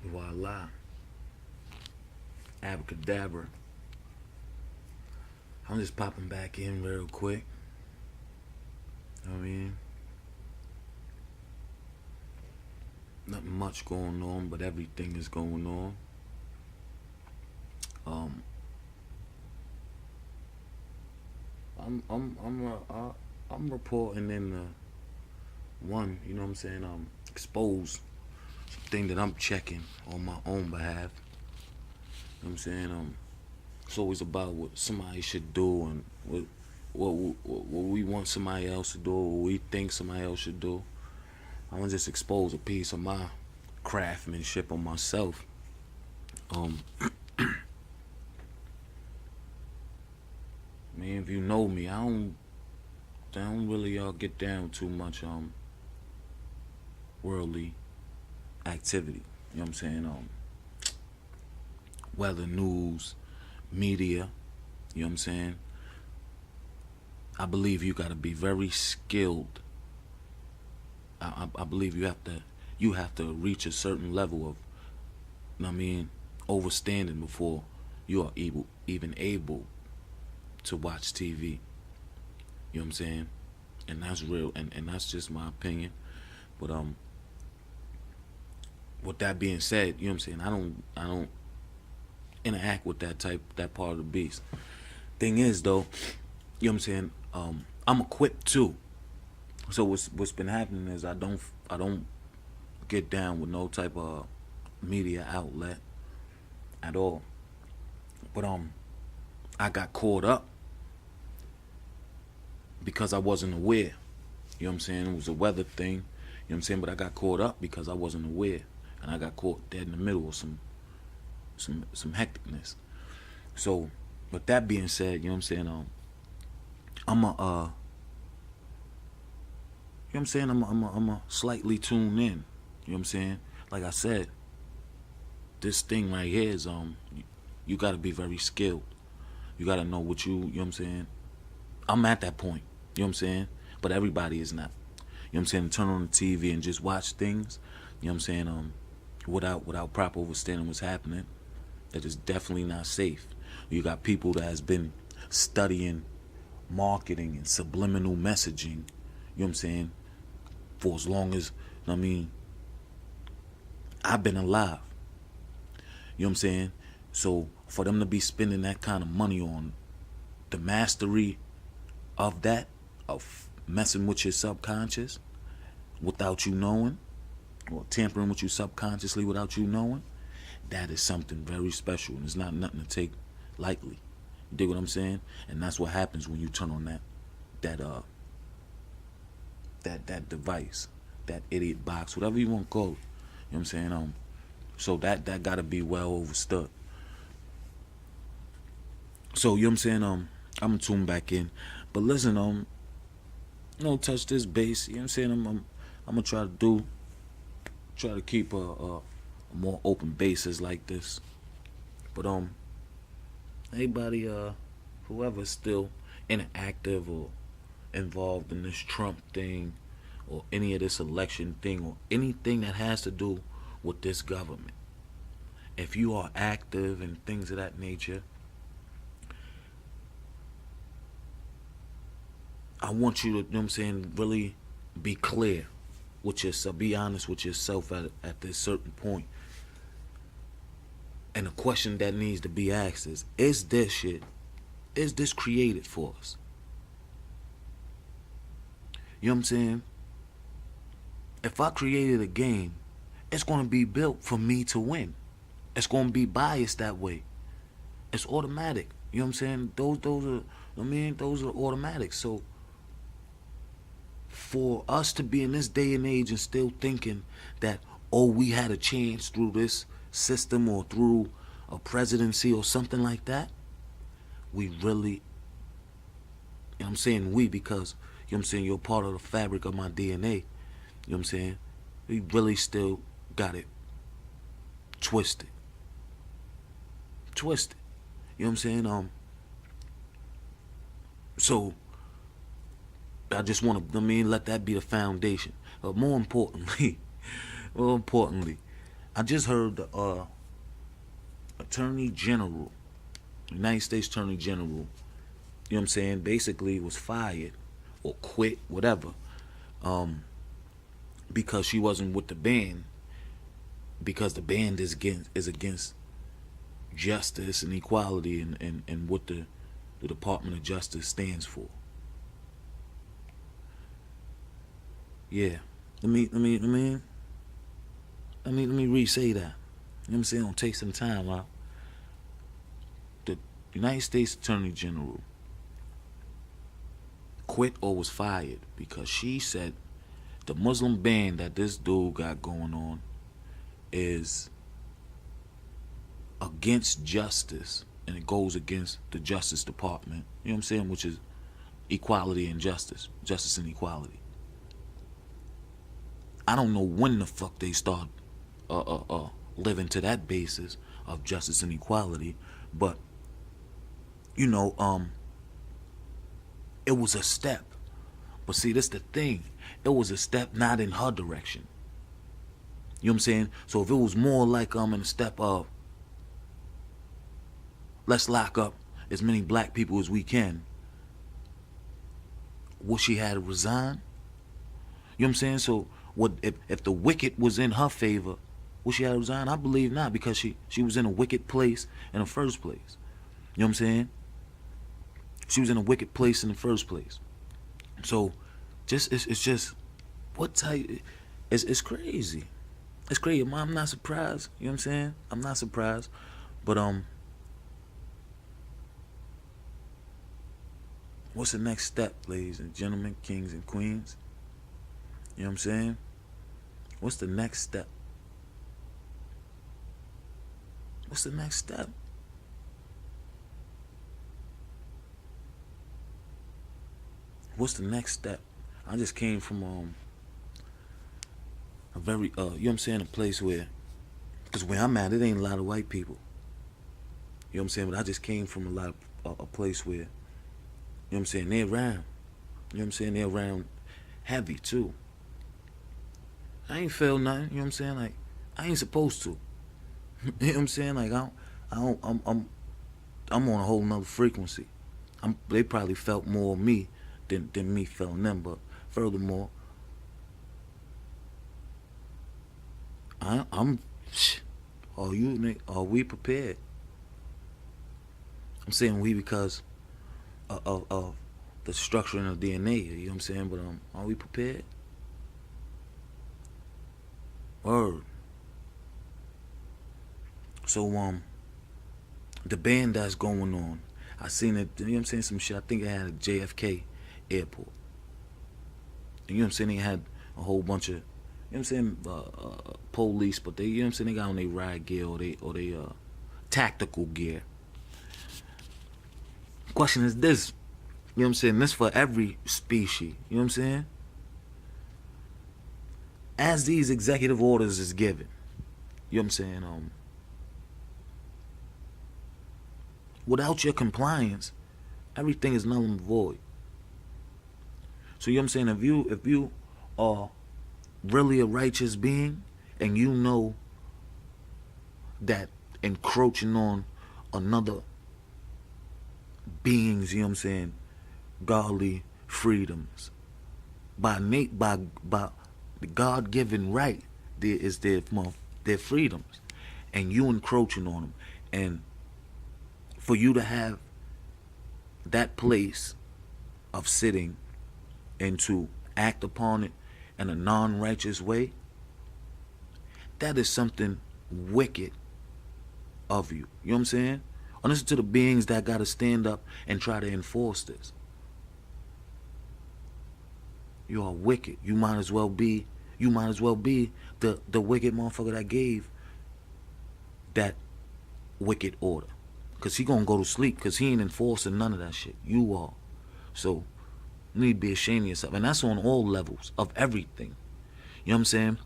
Voila. Abracadabra. I'm just popping back in real quick. You know what I mean? Nothing much going on, but everything is going on. Um, I'm reporting in the one. You know what I'm saying? Expose thing that I'm checking on my own behalf. You know what I'm saying? It's always about what somebody should do and what we want somebody else to do, or what we think somebody else should do. I'm gonna just expose a piece of my craftsmanship on myself. Um, Man, if you know me, I don't really get down too much worldly activity. You know what I'm saying? Weather, news, media. You know what I'm saying? I believe you got to be very skilled. I believe you have to reach a certain level of, you know what I mean, overstanding before you are even able to watch TV. You know what I'm saying? And that's real, and that's just my opinion. But with that being said, you know what I'm saying? I don't interact with that part of the beast. Thing is though, you know what I'm saying? I'm equipped too. So what's been happening is I don't get down with no type of media outlet at all. But I got caught up because I wasn't aware. You know what I'm saying? It was a weather thing. You know what I'm saying? But I got caught up because I wasn't aware. And I got caught dead in the middle of some hecticness. So with that being said, you know what I'm saying? I'm a you know what I'm saying? I'm a slightly tune in. You know what I'm saying? Like I said, this thing right here is you gotta be very skilled. You gotta know you know what I'm saying? I'm at that point. You know what I'm saying? But everybody is not. You know what I'm saying? Turn on the TV and just watch things. You know what I'm saying? Without proper understanding what's happening, that is definitely not safe. You got people that has been studying marketing and subliminal messaging. You know what I'm saying? For as long as, I mean, I've been alive. You know what I'm saying? So for them to be spending that kind of money on the mastery of that, of messing with your subconscious without you knowing, or tampering with you subconsciously without you knowing, that is something very special, and it's not nothing to take lightly. You dig what I'm saying? And that's what happens when you turn on that that device, that idiot box, whatever you want to call it. You know what I'm saying? So that gotta be well overstood. So you know what I'm saying? I'm gonna tune back in. But listen, touch this base. You know what I'm saying? I'm gonna try to keep a more open basis like this. But anybody whoever's still inactive or involved in this Trump thing, or any of this election thing, or anything that has to do with this government, if you are active and things of that nature, I want you to, you know what I'm saying, really be clear with yourself, be honest with yourself at this certain point. And the question that needs to be asked is this created for us? You know what I'm saying? If I created a game, it's going to be built for me to win. It's going to be biased that way. It's automatic. You know what I'm saying? Those are automatic. So for us to be in this day and age and still thinking that, oh, we had a chance through this system or through a presidency or something like that, we really, you know what I'm saying, we, because, you know what I'm saying, you're part of the fabric of my DNA. You know what I'm saying? We really still got it twisted. Twisted. You know what I'm saying? So I just want to, let that be the foundation. But more importantly, I just heard the Attorney General, United States Attorney General, you know what I'm saying, basically was fired or quit, whatever, because she wasn't with the band, because the band is against justice and equality and what the Department of Justice stands for. Yeah. Let me re-say that. You know what I'm saying? It'll take some time out. The United States Attorney General quit or was fired because she said the Muslim ban that this dude got going on is against justice, and it goes against the Justice Department, you know what I'm saying, which is equality and justice and equality. I don't know when the fuck they start living to that basis of justice and equality, but you know, it was a step. But see, that's the thing. It was a step not in her direction. You know what I'm saying? So if it was more like in a step of let's lock up as many black people as we can, would she had to resign? You know what I'm saying? So what if the wicked was in her favor, would she have to resign? I believe not, because she was in a wicked place in the first place. You know what I'm saying? She was in a wicked place in the first place. So it's just what type, it's crazy. It's crazy. I'm not surprised. You know what I'm saying? I'm not surprised. But what's the next step, ladies and gentlemen, kings and queens? You know what I'm saying? What's the next step? What's the next step? What's the next step? I just came from a very you know what I'm saying, a place where, because where I'm at, it ain't a lot of white people. You know what I'm saying? But I just came from a place where, you know what I'm saying, they're around. You know what I'm saying? They're around heavy too. I ain't feel nothing, you know what I'm saying? Like, I ain't supposed to. You know what I'm saying? Like, I'm on a whole nother frequency. They probably felt more of me than me feeling them. But furthermore, are we prepared? I'm saying we because of the structuring of DNA, you know what I'm saying? But are we prepared? Word. So the band that's going on, I seen it, you know what I'm saying, some shit, I think it had a JFK airport. And you know what I'm saying, they had a whole bunch of, you know what I'm saying, police, but they, you know what I'm saying, they got on their riot gear or they tactical gear. Question is this, you know what I'm saying, this for every species, you know what I'm saying? As these executive orders is given, you know what I'm saying, without your compliance, everything is null and void. So you know what I'm saying, if you are really a righteous being and you know that encroaching on another being's, you know what I'm saying, godly freedoms by the God-given right, there is their freedoms, and you encroaching on them, and for you to have that place of sitting and to act upon it in a non-righteous way, that is something wicked of you. You know what I'm saying? And listen to the beings that got to stand up and try to enforce this. You are wicked. You might as well be the wicked motherfucker that gave that wicked order. Because he gonna go to sleep because he ain't enforcing none of that shit. You are. So you need to be ashamed of yourself. And that's on all levels of everything. You know what I'm saying?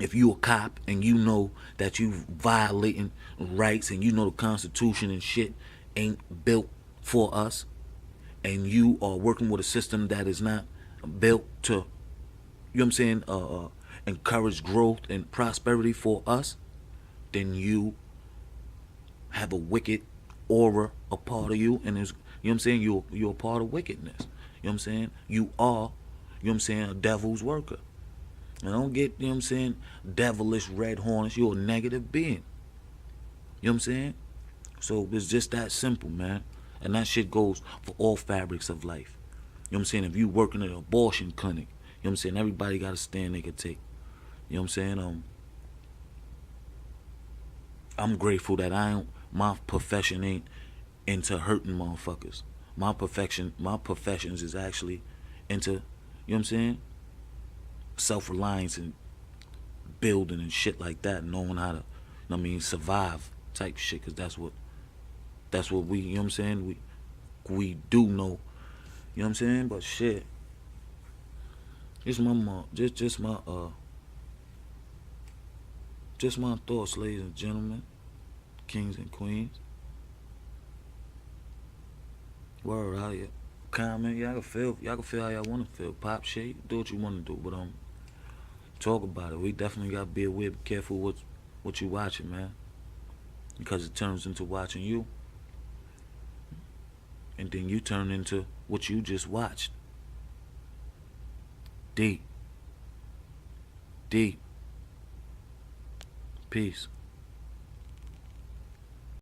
If you a cop and you know that you violating rights and you know the Constitution and shit ain't built for us, and you are working with a system that is not built to, you know what I'm saying, encourage growth and prosperity for us, then you have a wicked aura a part of you, and it's, you know what I'm saying, you're a part of wickedness. You know what I'm saying? You are, you know what I'm saying, a devil's worker. And don't get, you know what I'm saying, devilish red hornets. You're a negative being. You know what I'm saying? So it's just that simple, man. And that shit goes for all fabrics of life. You know what I'm saying? If you working at an abortion clinic, you know what I'm saying, everybody got a stand they could take. You know what I'm saying? I'm grateful that my profession ain't into hurting motherfuckers. My professions is actually into, you know what I'm saying, self-reliance and building and shit like that, knowing how to, I mean, survive type shit, cause that's what we, you know what I'm saying, we do know, you know what I'm saying. But shit, just my mom, just my thoughts, ladies and gentlemen, kings and queens. Word out here. Comment, y'all can feel how y'all wanna feel. Pop shit, do what you wanna do, but talk about it. We definitely gotta be aware, be careful what you watching, man, because it turns into watching you, and then you turn into what you just watched. Deep. Peace.